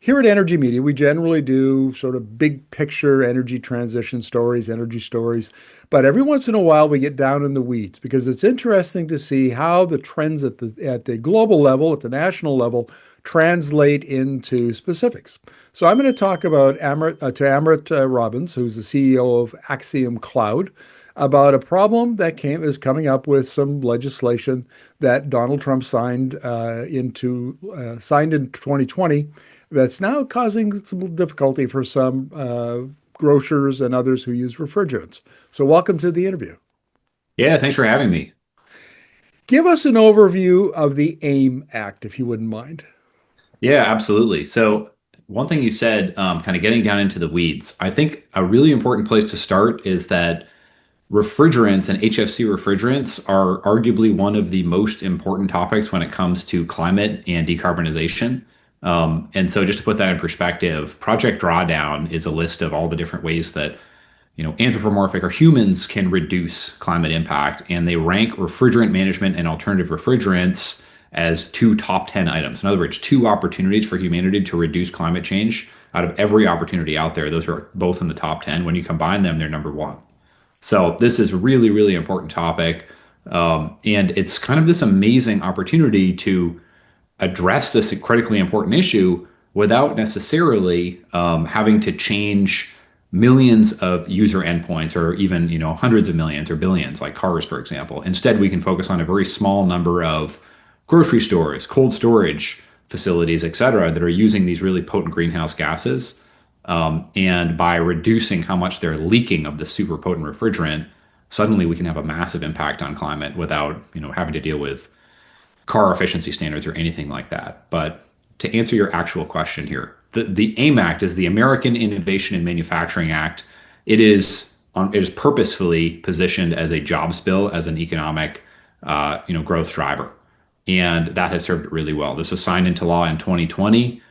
Here at Energy Media, we generally do sort of big picture energy transition stories, energy stories. But every once in a while, we get down in the weeds because it's interesting to see how the trends at the global level, at the national level, translate into specifics. So I'm going to talk about Amrit Robbins, who's the CEO of Axiom Cloud, about a problem that is coming up with some legislation that Donald Trump signed in 2020 that's now causing some difficulty for some grocers and others who use refrigerants. So, welcome to the interview. Yeah, thanks for having me. Give us an overview of the AIM Act, if you wouldn't mind. Yeah, absolutely. So, one thing you said, kind of getting down into the weeds, I think a really important place to start is that refrigerants and HFC refrigerants are arguably one of the most important topics when it comes to climate and decarbonization. And so, just to put that in perspective, Project Drawdown is a list of all the different ways that anthropomorphic or humans can reduce climate impact, and they rank refrigerant management and alternative refrigerants as two top 10 items. In other words, two opportunities for humanity to reduce climate change out of every opportunity out there. Those are both in the top 10. When you combine them, they're number one. So this is really, really important topic. And it's kind of this amazing opportunity to address this critically important issue without necessarily having to change millions of user endpoints or even hundreds of millions or billions like cars, for example. Instead, we can focus on a very small number of grocery stores, cold storage facilities, et cetera, that are using these really potent greenhouse gases. And by reducing how much they're leaking of the super potent refrigerant, suddenly we can have a massive impact on climate without having to deal with car efficiency standards or anything like that. But to answer your actual question here, the AIM Act is the American Innovation and Manufacturing Act. It is purposefully positioned as a jobs bill, as an economic growth driver, and that has served it really well. This was signed into law in 2020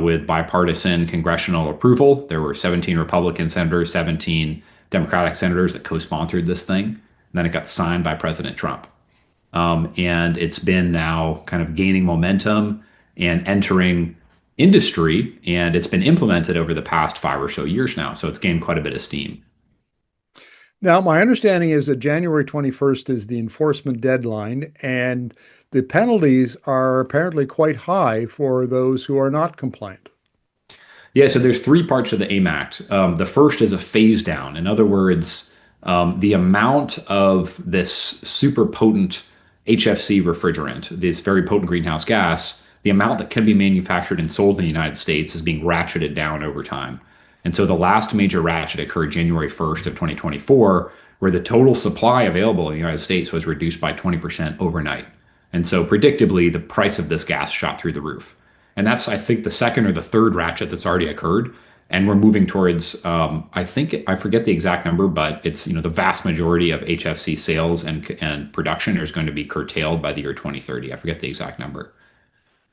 with bipartisan congressional approval. There were 17 Republican senators, 17 Democratic senators that co-sponsored this thing. And then it got signed by President Trump. And it's been now kind of gaining momentum and entering industry, and it's been implemented over the past 5 or so years now. So it's gained quite a bit of steam. Now, my understanding is that January 21st is the enforcement deadline, and the penalties are apparently quite high for those who are not compliant. Yeah, so there's three parts of the AIM Act. The first is a phase down. In other words, the amount of this super potent HFC refrigerant, this very potent greenhouse gas, the amount that can be manufactured and sold in the United States is being ratcheted down over time. And so the last major ratchet occurred January 1st of 2024, where the total supply available in the United States was reduced by 20% overnight. And so predictably, the price of this gas shot through the roof. And that's, I think, the second or the third ratchet that's already occurred. And we're moving towards, I forget the exact number, but it's, the vast majority of HFC sales and production is going to be curtailed by the year 2030. I forget the exact number.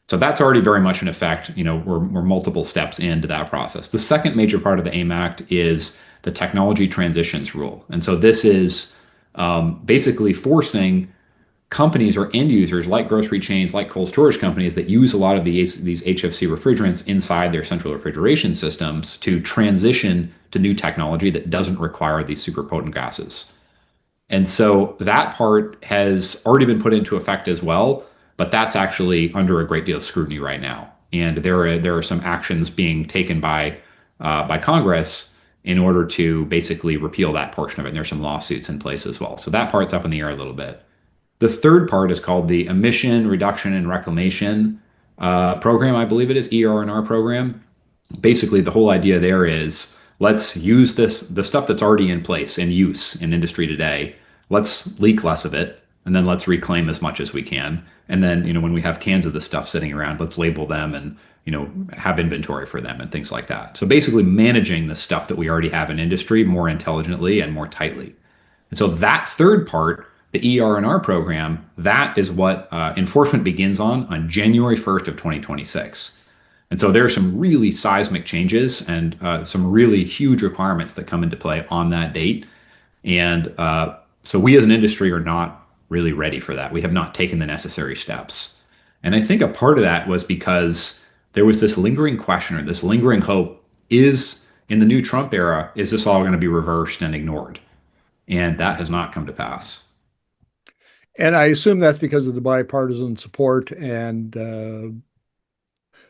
So that's already very much in effect. We're multiple steps into that process. The second major part of the AIM Act is the technology transitions rule. And so this is basically forcing companies or end users like grocery chains, like cold storage companies that use a lot of these HFC refrigerants inside their central refrigeration systems to transition to new technology that doesn't require these super potent gases. And so that part has already been put into effect as well, but that's actually under a great deal of scrutiny right now. And there are some actions being taken by Congress in order to basically repeal that portion of it. And there's some lawsuits in place as well. So that part's up in the air a little bit. The third part is called the Emission Reduction and Reclamation Program, I believe it is, ER&R program. Basically, the whole idea there is let's use the stuff that's already in place in use in industry today. Let's leak less of it, and then let's reclaim as much as we can. And then, when we have cans of this stuff sitting around, let's label them and, have inventory for them and things like that. So basically managing the stuff that we already have in industry more intelligently and more tightly. And so that third part, the ER&R program, that is what enforcement begins on January 1st of 2026. And so there are some really seismic changes and some really huge requirements that come into play on that date. And so we as an industry are not really ready for that. We have not taken the necessary steps. And I think a part of that was because there was this lingering question or this lingering hope is in the new Trump era, is this all going to be reversed and ignored? And that has not come to pass. And I assume that's because of the bipartisan support and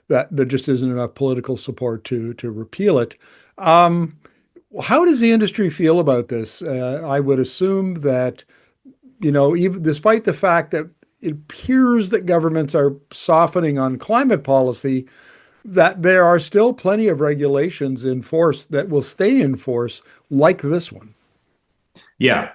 that there just isn't enough political support to repeal it. Um, how does the industry feel about this? I would assume that, even despite the fact that it appears that governments are softening on climate policy, that there are still plenty of regulations in force that will stay in force, like this one. Yeah,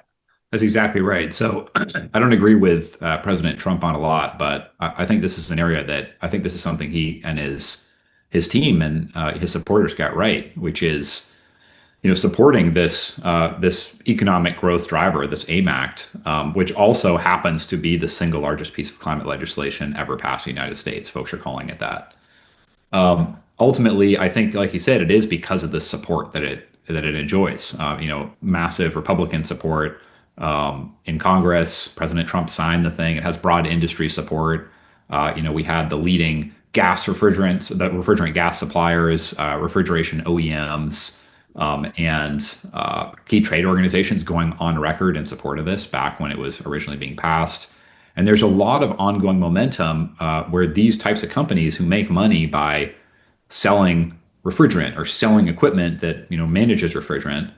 that's exactly right. So I don't agree with President Trump on a lot, but I think this is an area that I think this is something he and his team and his supporters got right, which is supporting this economic growth driver, this AIM Act, which also happens to be the single largest piece of climate legislation ever passed in the United States. Folks are calling it that. Ultimately, I think, like you said, it is because of the support that it enjoys. Massive Republican support in Congress. President Trump signed the thing. It has broad industry support. We had the leading refrigerant gas suppliers, refrigeration OEMs, and key trade organizations going on record in support of this back when it was originally being passed. And there's a lot of ongoing momentum where these types of companies who make money by selling refrigerant or selling equipment that manages refrigerant,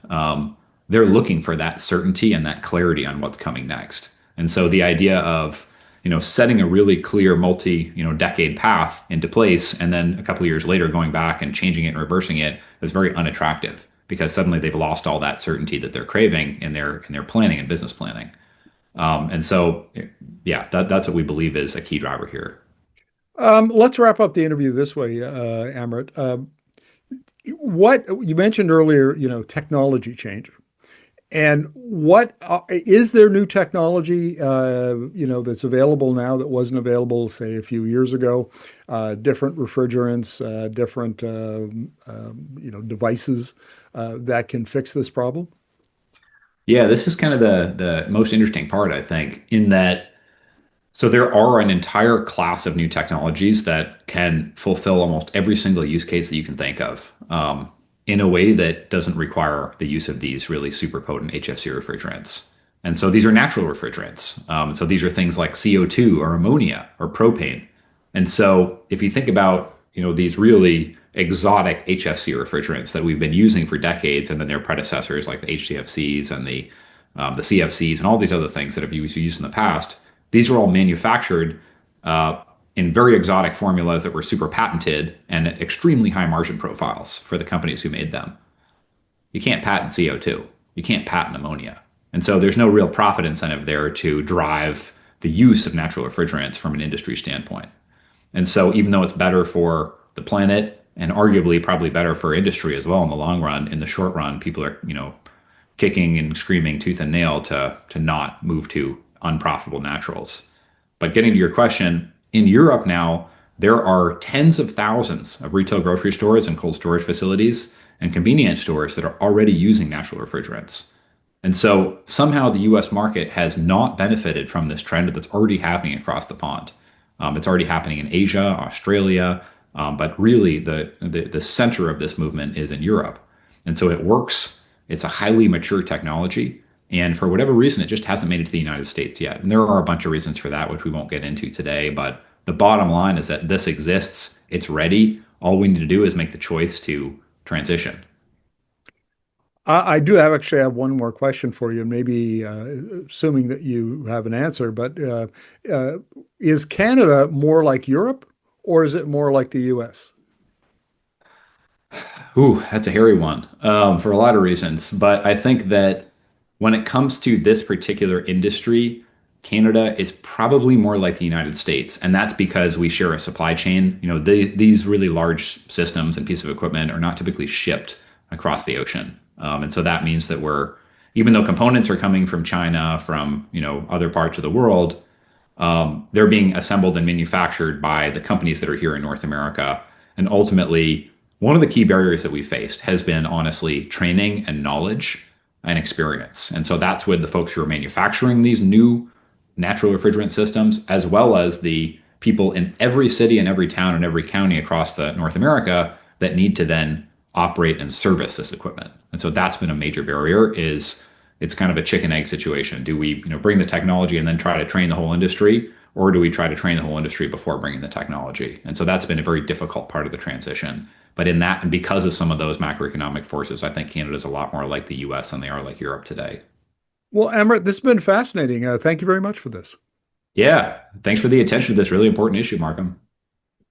they're looking for that certainty and that clarity on what's coming next. And so the idea of setting a really clear decade path into place, and then a couple of years later going back and changing it and reversing it is very unattractive because suddenly they've lost all that certainty that they're craving in their planning and business planning. And so, yeah, that's what we believe is a key driver here. Let's wrap up the interview this way, Amrit. What you mentioned earlier, technology change. And what is there new technology, that's available now that wasn't available, say, a few years ago? Different refrigerants, different, devices that can fix this problem? Yeah, this is kind of the most interesting part, I think, in that so there are an entire class of new technologies that can fulfill almost every single use case that you can think of in a way that doesn't require the use of these really super potent HFC refrigerants. And so these are natural refrigerants. So these are things like CO2 or ammonia or propane. And so if you think about these really exotic HFC refrigerants that we've been using for decades, and then their predecessors like the HCFCs and the CFCs and all these other things that have been used in the past, these are all manufactured in very exotic formulas that were super patented and at extremely high margin profiles for the companies who made them. You can't patent CO2. You can't patent ammonia. And so there's no real profit incentive there to drive the use of natural refrigerants from an industry standpoint. And so even though it's better for the planet and arguably probably better for industry as well in the long run, in the short run, people are, kicking and screaming tooth and nail to not move to unprofitable naturals. But getting to your question, in Europe now, there are tens of thousands of retail grocery stores and cold storage facilities and convenience stores that are already using natural refrigerants. And so somehow the US market has not benefited from this trend that's already happening across the pond. It's already happening in Asia, Australia, but really the center of this movement is in Europe. And so it works. It's a highly mature technology. And for whatever reason, it just hasn't made it to the United States yet. And there are a bunch of reasons for that, which we won't get into today. But the bottom line is that this exists. It's ready. All we need to do is make the choice to transition. I do actually have one more question for you, maybe assuming that you have an answer, but uh, is Canada more like Europe or is it more like the US? Ooh, that's a hairy one for a lot of reasons. But I think that when it comes to this particular industry, Canada is probably more like the United States. And that's because we share a supply chain. These really large systems and pieces of equipment are not typically shipped across the ocean. And so that means that even though components are coming from China, from, other parts of the world, they're being assembled and manufactured by the companies that are here in North America. And ultimately, one of the key barriers that we faced has been honestly training and knowledge and experience. And so that's with the folks who are manufacturing these new natural refrigerant systems, as well as the people in every city and every town and every county across the North America that need to then operate and service this equipment. And so that's been a major barrier is it's kind of a chicken egg situation. Do we, bring the technology and then try to train the whole industry, or do we try to train the whole industry before bringing the technology? And so that's been a very difficult part of the transition. But in that, and because of some of those macroeconomic forces, I think Canada is a lot more like the US than they are like Europe today. Well, Amrit, this has been fascinating. Thank you very much for this. Yeah. Thanks for the attention to this really important issue, Markham.